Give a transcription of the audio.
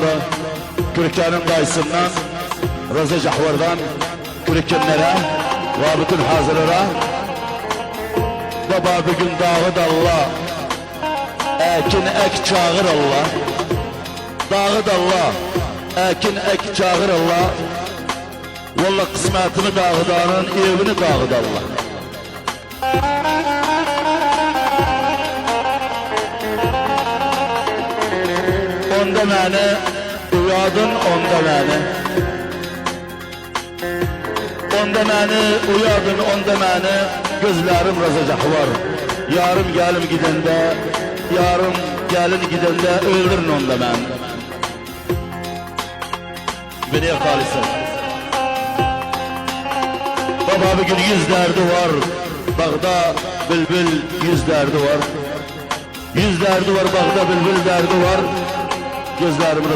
Karamanlı, Kürkkan'ın dayısından, Rıza Cahvar'dan, Kürkkanlara ve bütün hazırlara da bir gün dağı dalla, ekin ek çağır Allah, dağı dalla, ekin ek çağır Allah, valla kısmetini dağıdanın evini dağıd Allah. Onda məni uyadın, onda məni. Onda məni uyadın, onda məni. Gözlərim razacaq var. Yarım gəlim gidəndə, yarım gəlin gidəndə öldürün onda məni. Beni yakalısın. Baba bir gün 100 derdi var. Bağda bülbül 100 derdi var. 100 derdi var, bağda bülbül derdi var. Gözlerimi